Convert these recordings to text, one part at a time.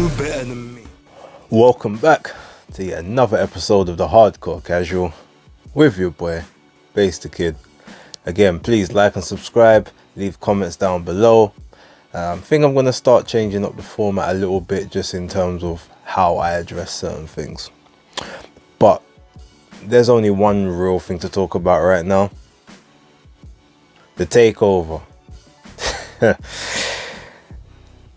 You better than me. Welcome back to yet another episode of the Hardcore Casual with your boy, Base the Kid. Again, please like and subscribe, leave comments down below. I think I'm going to start changing up the format a little bit just in terms of how I address certain things. But there's only one real thing to talk about right now. The Takeover.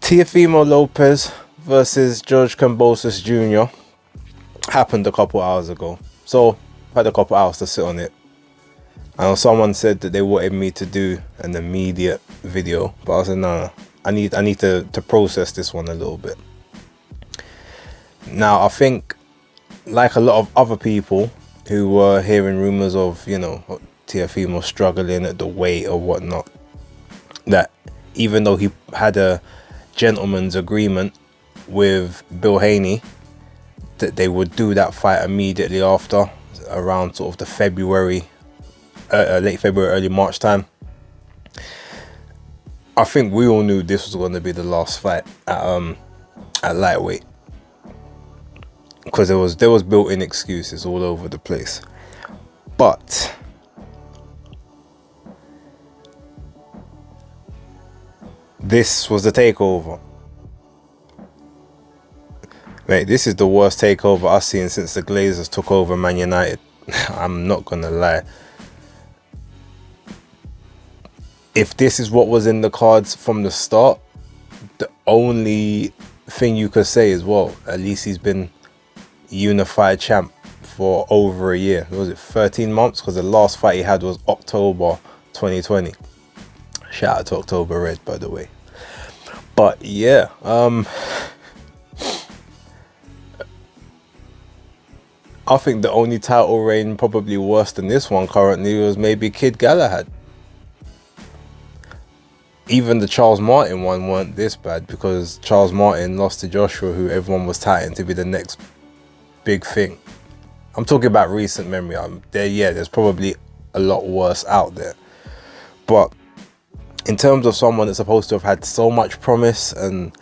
Teofimo Lopez versus George Kambosos Jr. happened a couple hours ago. So I had a couple hours to sit on it. I know someone said that they wanted me to do an immediate video, but I said no, I need to process this one a little bit. Now I think, like a lot of other people who were hearing rumors of, you know, Teofimo struggling at the weight or whatnot, that even though he had a gentleman's agreement with Bill Haney that they would do that fight immediately after, around sort of the late February, early March time. I think we all knew this was going to be the last fight at lightweight, because there was built-in excuses all over the place. But this was the takeover. Mate, this is the worst takeover I've seen since the Glazers took over Man United. I'm not gonna lie. If this is what was in the cards from the start, the only thing you could say is, well, at least he's been unified champ for over a year. Was it 13 months? Because the last fight he had was October 2020. Shout out to October Red, by the way. But yeah, I think the only title reign probably worse than this one currently was maybe Kid Galahad. Even the Charles Martin one weren't this bad, because Charles Martin lost to Joshua, who everyone was touting to be the next big thing. I'm talking about recent memory. There's probably a lot worse out there. But in terms of someone that's supposed to have had so much promise and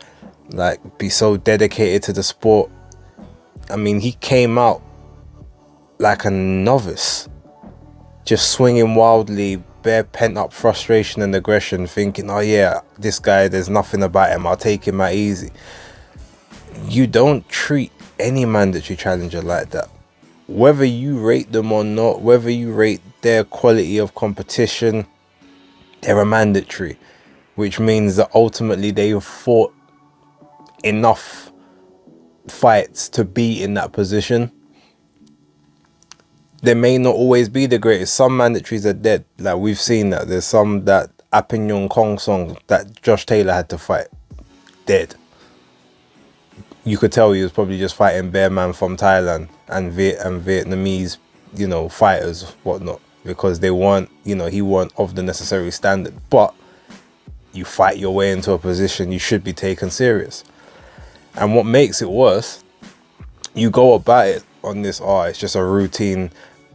like be so dedicated to the sport, I mean, he came out like a novice, just swinging wildly, bare pent-up frustration and aggression, thinking, oh yeah, this guy, there's nothing about him, I'll take him out easy. You don't treat any mandatory challenger like that. Whether you rate them or not, whether you rate their quality of competition, they're a mandatory, which means that ultimately they've fought enough fights to be in that position. They may not always be the greatest. Some mandatories are dead. Like we've seen that. There's some that Apignon Kong song that Josh Taylor had to fight, dead. You could tell he was probably just fighting bare man from Thailand and Vietnamese, you know, fighters, whatnot, because they weren't, you know, he weren't of the necessary standard. But you fight your way into a position you should be taken serious. And what makes it worse, you go about it on this, it's just a routine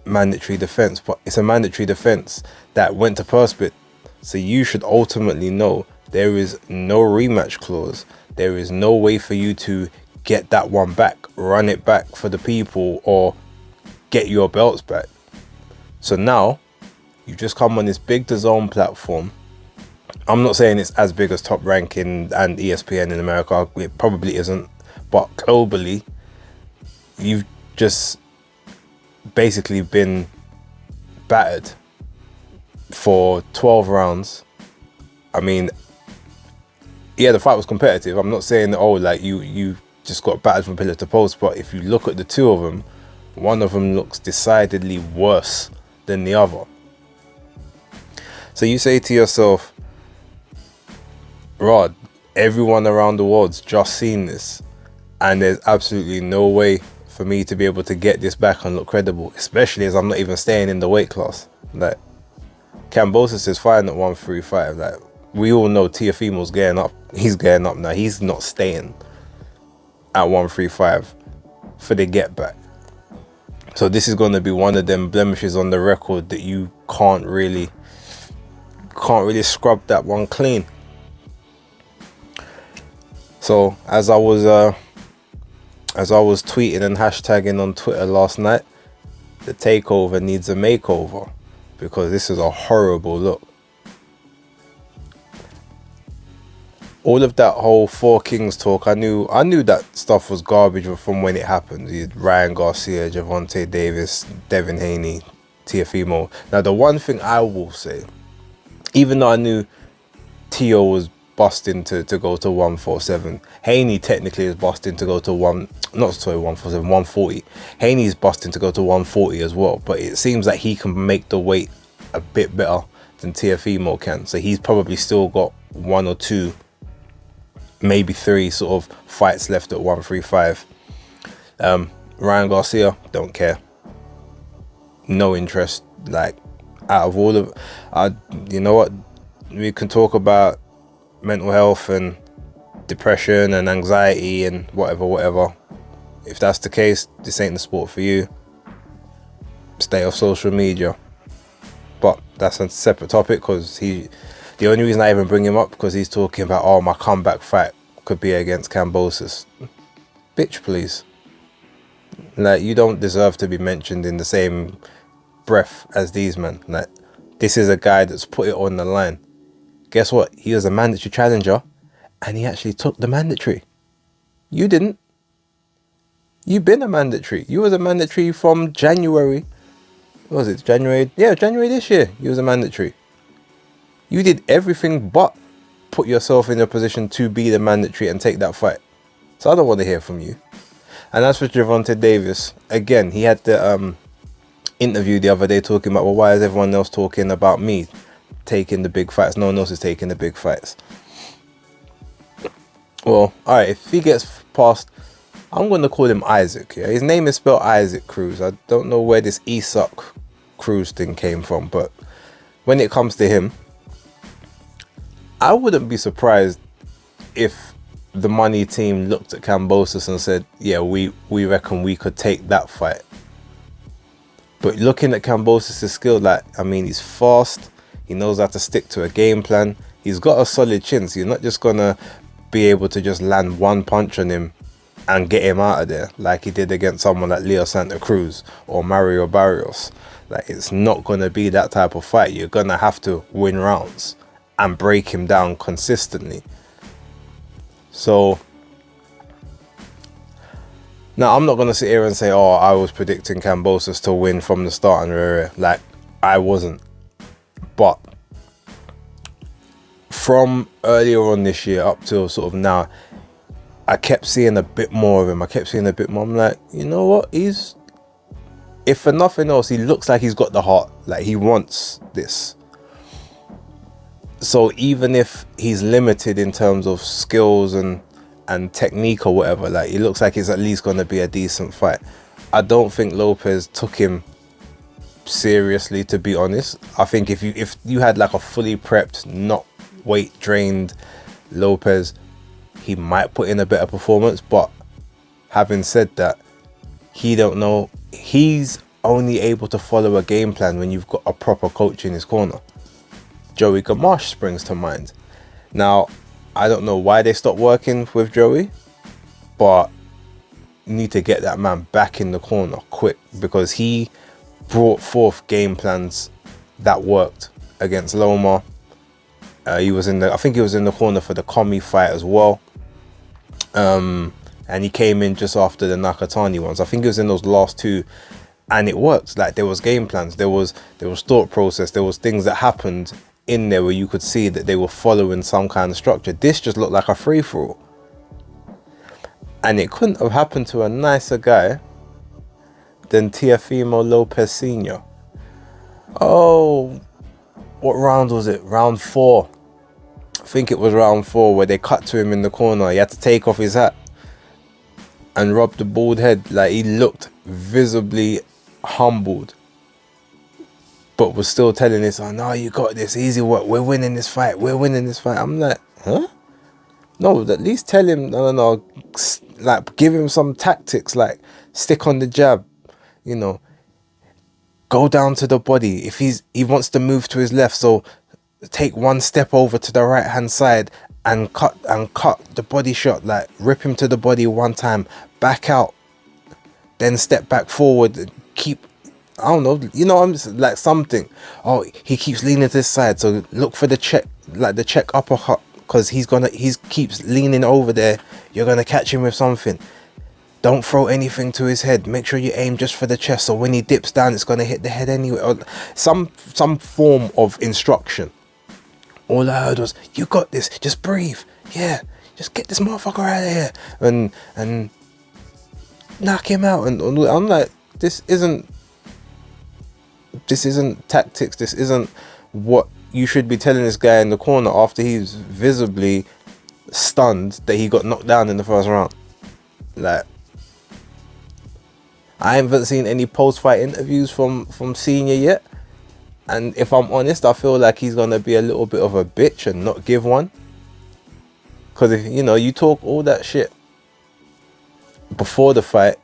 mandatory defense, but it's a mandatory defense that went to purse bid. So you should ultimately know there is no rematch clause. There is no way for you to get that one back, run it back for the people, or get your belts back. So now you just come on this big DAZN platform. I'm not saying it's as big as Top Ranking and ESPN in America. It probably isn't. But globally, you've just basically been battered for 12 rounds. I mean, yeah, the fight was competitive. I'm not saying that, oh, like you just got battered from pillar to post. But if you look at the two of them, one of them looks decidedly worse than the other. So you say to yourself, Rod, everyone around the world's just seen this, and there's absolutely no way for me to be able to get this back and look credible, especially as I'm not even staying in the weight class. Like, Kambosos is fine at 135. Like, we all know Teofimo's getting up. He's getting up now. He's not staying at 135 for the get back. So this is going to be one of them blemishes on the record that you can't really scrub that one clean. So as I was tweeting and hashtagging on Twitter last night, the Takeover needs a makeover, because this is a horrible look. All of that whole Four Kings talk, I knew that stuff was garbage from when it happened. You had Ryan Garcia, Javonte Davis, Devin Haney, Teofimo. Now, the one thing I will say, even though I knew Teo was busting to go to 147, Haney technically is busting to go to 140. Haney's busting to go to 140 as well, but it seems like he can make the weight a bit better than Teofimo can. So he's probably still got 1 or 2, maybe 3 sort of fights left at 135. Ryan Garcia, don't care. No interest. Like, out of all of, you know what? We can talk about mental health and depression and anxiety and whatever. If that's the case, this ain't the sport for you. Stay off social media. But that's a separate topic, because the only reason I even bring him up, because he's talking about, oh, my comeback fight could be against Kambosos. Bitch, please. Like, you don't deserve to be mentioned in the same breath as these men. Like, this is a guy that's put it on the line. Guess what? He was a mandatory challenger, and he actually took the mandatory. You didn't. You've been a mandatory. You was a mandatory from January. What was it? January? Yeah, January this year. You was a mandatory. You did everything but put yourself in a position to be the mandatory and take that fight. So I don't want to hear from you. And as for Javonte Davis, again, he had the interview the other day talking about, well, why is everyone else talking about me taking the big fights? No one else is taking the big fights. Well, all right, if he gets past, I'm going to call him Isaac. Yeah, his name is spelled Isaac Cruz. I don't know where this Isak Cruz thing came from, but when it comes to him, I wouldn't be surprised if the money team looked at Kambosos and said, yeah, we reckon we could take that fight. But looking at Kambosos' skill, like, I mean, he's fast. He knows how to stick to a game plan. He's got a solid chin, so you're not just going to be able to just land one punch on him and get him out of there like he did against someone like Leo Santa Cruz or Mario Barrios. Like, it's not going to be that type of fight. You're going to have to win rounds and break him down consistently. So now, I'm not going to sit here and say, oh, I was predicting Kambosos to win from the start, and like, I wasn't. But from earlier on this year up till sort of now, I kept seeing a bit more of him. I'm like, you know what? If for nothing else, he looks like he's got the heart. Like, he wants this. So even if he's limited in terms of skills and technique or whatever, like, it looks like it's at least going to be a decent fight. I don't think Lopez took him seriously, to be honest. I think if you had like a fully prepped, not weight drained Lopez, he might put in a better performance. But having said that, he don't know. He's only able to follow a game plan when you've got a proper coach in his corner. Joey Gamache springs to mind. Now, I don't know why they stopped working with Joey, but you need to get that man back in the corner quick, because he brought forth game plans that worked against Loma. I think he was in the corner for the Komi fight as well. And he came in just after the Nakatani ones. I think he was in those last two, and it worked. Like, there was game plans, there was thought process, there was things that happened in there where you could see that they were following some kind of structure. This just looked like a free-for-all. And it couldn't have happened to a nicer guy than Teofimo Lopez Sr. Oh, what round was it? Round 4. I think it was round 4, where they cut to him in the corner. He had to take off his hat and rub the bald head. Like, he looked visibly humbled, but was still telling us, oh, no, you got this, easy work, we're winning this fight. I'm like, huh? No, at least tell him, no, like, give him some tactics, like, stick on the jab, you know, go down to the body. If he wants to move to his left, so take one step over to the right hand side and cut the body shot, like rip him to the body one time, back out, then step back forward, keep, I don't know, you know, I'm just like something. Oh, he keeps leaning to this side, so look for the check, like the check uppercut, because he keeps leaning over there. You're gonna catch him with something. Don't throw anything to his head. Make sure you aim just for the chest, so when he dips down, it's gonna hit the head anyway. Or some form of instruction. All I heard was, "You got this. Just breathe. Yeah, just get this motherfucker out of here and knock him out." And I'm like, this isn't tactics. This isn't what you should be telling this guy in the corner after he's visibly stunned that he got knocked down in the first round. Like, I haven't seen any post-fight interviews from Senior yet, and if I'm honest, I feel like he's gonna be a little bit of a bitch and not give one. Because if you talk all that shit before the fight,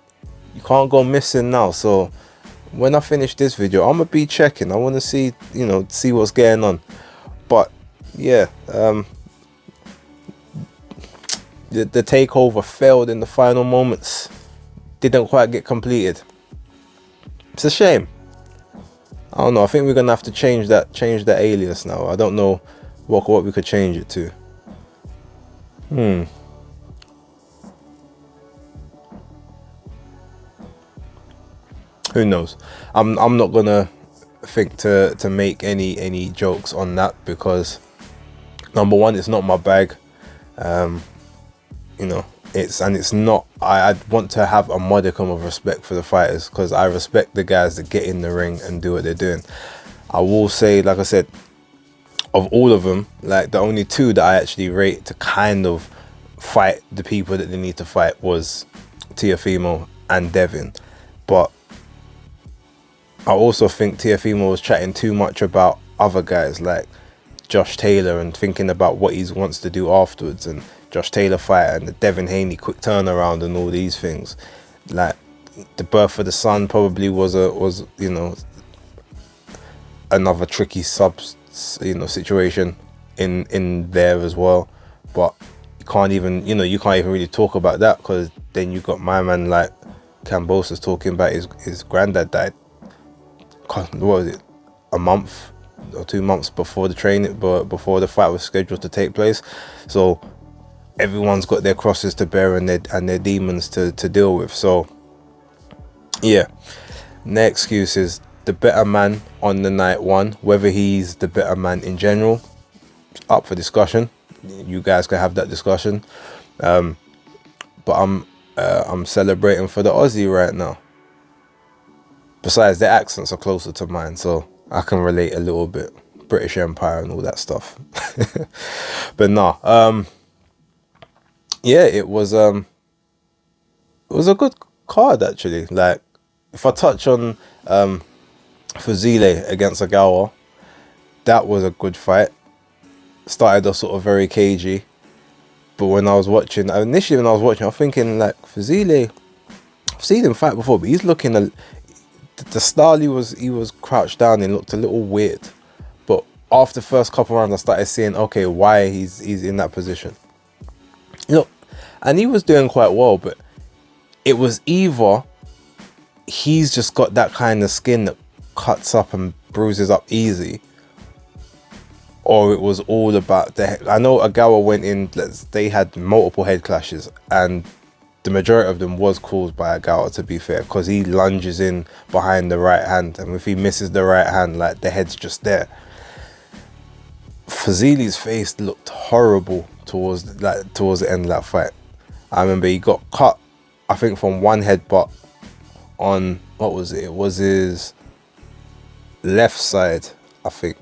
you can't go missing now. So when I finish this video, I'm gonna be checking. I want to see see what's going on. But yeah, the takeover failed in the final moments. Didn't quite get completed. It's a shame. I don't know. I think we're gonna have to change the alias now. I don't know what we could change it to. Who knows? I'm not gonna think to make any jokes on that, because number one, it's not my bag. It's not. I'd want to have a modicum of respect for the fighters, because I respect the guys that get in the ring and do what they're doing. I will say, like I said, of all of them, like the only two that I actually rate to kind of fight the people that they need to fight was Teofimo and Devin. But I also think Teofimo was chatting too much about other guys like Josh Taylor and thinking about what he wants to do afterwards, and Josh Taylor fight and the Devin Haney quick turnaround and all these things. Like the birth of the son probably was another tricky situation in there as well. But you can't even really talk about that, because then you got my man like Kambosos talking about his granddad died. What was it, a month or 2 months before the training, but before the fight was scheduled to take place. So everyone's got their crosses to bear and their demons to deal with. So yeah, no excuses. The better man on the night one, whether he's the better man in general, up for discussion. You guys can have that discussion. But I'm celebrating for the Aussie right now. Besides, their accents are closer to mine, so I can relate a little bit. British Empire and all that stuff. But nah, yeah, it was a good card actually. Like, if I touch on Fuzile against Agawa, that was a good fight. Started off sort of very cagey, but when I was watching, I was thinking like, Fuzile, I've seen him fight before, but he's looking the style he was crouched down and looked a little weird. But after the first couple rounds, I started seeing, okay, why he's in that position. Look, and he was doing quite well, but it was either he's just got that kind of skin that cuts up and bruises up easy, or it was all about the head. I know Agawa went in, they had multiple head clashes, and the majority of them was caused by Agawa, to be fair, because he lunges in behind the right hand, and if he misses the right hand, like, the head's just there. Fuzile's face looked horrible towards the end of that fight. I remember he got cut, I think, from one headbutt on, what was it? It was his left side, I think.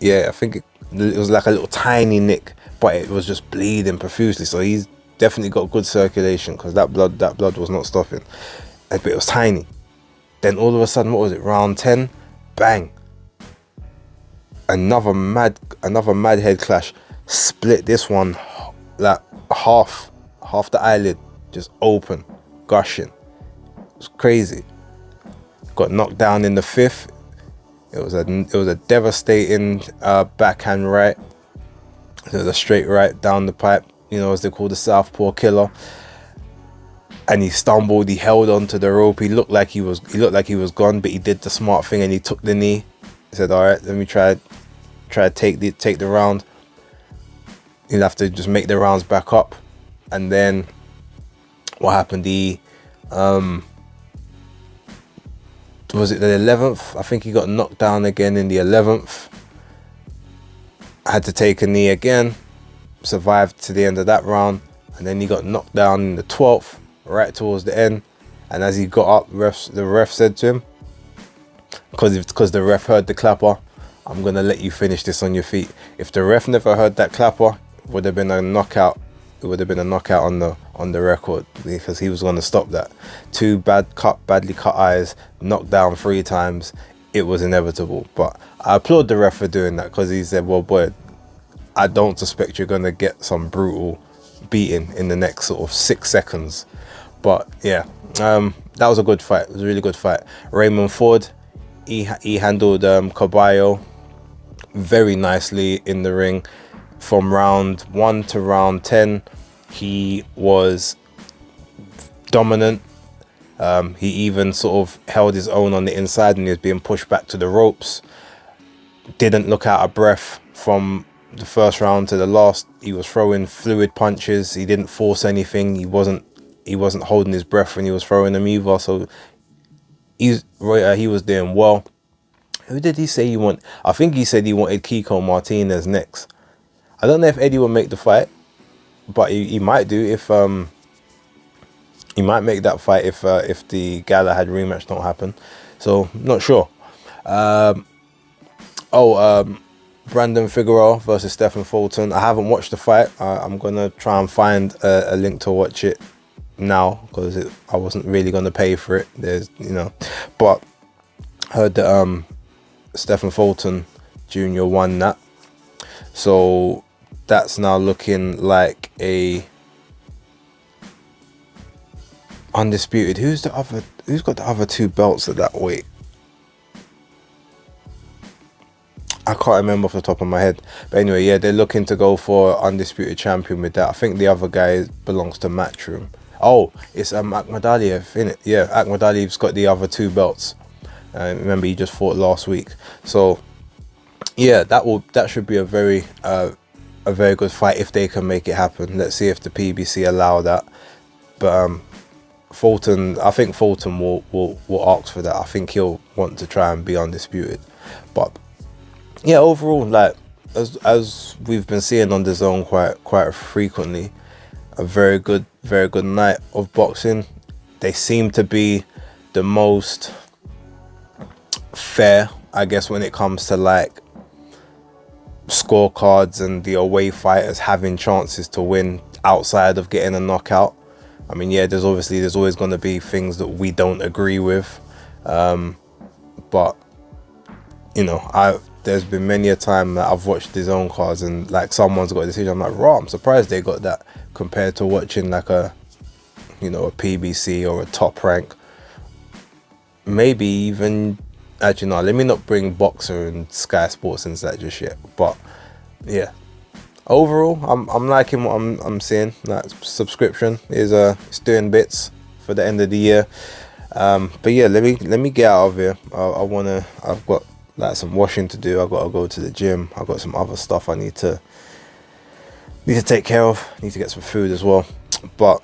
Yeah, I think it was like a little tiny nick, but it was just bleeding profusely. So he's definitely got good circulation, because that blood was not stopping. But it was tiny. Then all of a sudden, what was it? Round 10, bang! Another mad head clash. Split this one, like half the eyelid just open, gushing. It was crazy. Got knocked down in the 5th. It was a devastating backhand right. So it was a straight right down the pipe, you know, as they call the Southpaw Killer. And he stumbled, he held onto the rope. He looked like he was gone, but he did the smart thing and he took the knee. He said, all right, let me try to take the round. He'll have to just make the rounds back up. And then what happened? Was it the 11th? I think he got knocked down again in the 11th. Had to take a knee again. Survived to the end of that round. And then he got knocked down in the 12th, right towards the end. And as he got up, the ref said to him, because the ref heard the clapper, I'm going to let you finish this on your feet. If the ref never heard that clapper, it would have been a knockout. It would have been a knockout on the record, because he was going to stop that. Two badly cut eyes, knocked down 3 times. It was inevitable. But I applaud the ref for doing that, because he said, well, boy, I don't suspect you're going to get some brutal beating in the next sort of 6 seconds. But yeah, that was a good fight. It was a really good fight. Raymond Ford, he handled Caballo very nicely in the ring. From round 1 to round 10, he was dominant. He even sort of held his own on the inside when he was being pushed back to the ropes. Didn't look out of breath from the first round to the last. He was throwing fluid punches. He didn't force anything. He wasn't holding his breath when he was throwing them either. So he was doing well. Who did he say he wanted? I think he said he wanted Kiko Martinez next. I don't know if Eddie will make the fight, but he might do if he might make that fight if the Galahad rematch don't happen. So not sure. Brandon Figueroa versus Stephen Fulton. I haven't watched the fight. I'm gonna try and find a link to watch it now, because I wasn't really gonna pay for it. But I heard that Stephen Fulton Jr. won that, so that's now looking like a undisputed. Who's got the other 2 belts at that weight? I can't remember off the top of my head. But anyway, yeah, they're looking to go for undisputed champion with that. I think the other guy belongs to Matchroom. Oh, it's Akhmadaliev, innit? Yeah, Akhmadaliev's got the other 2 belts. Remember, he just fought last week. So yeah, that should be a very good fight if they can make it happen. Let's see if the PBC allow that. But Fulton, I think Fulton will ask for that. I think he'll want to try and be undisputed. But yeah, overall, like as we've been seeing on the zone quite frequently, a very good night of boxing. They seem to be the most fair, I guess, when it comes to like scorecards and the away fighters having chances to win outside of getting a knockout. I mean, yeah, there's always going to be things that we don't agree with, but you know, there's been many a time that I've watched his own cards and like someone's got a decision, I'm like, raw, I'm surprised they got that, compared to watching like a PBC or a Top Rank. Maybe even, actually no, let me not bring Boxer and Sky Sports into that just yet. But yeah, overall, I'm liking what I'm seeing. That subscription is it's doing bits for the end of the year. But yeah, let me get out of here. I've got like some washing to do. I've got to go to the gym. I've got some other stuff I need to take care of. Need to get some food as well. But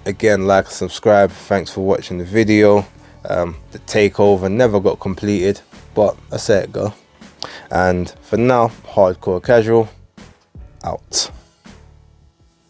again, like, subscribe. Thanks for watching the video. The takeover never got completed, but I say it go. And for now, Hardcore Casual out.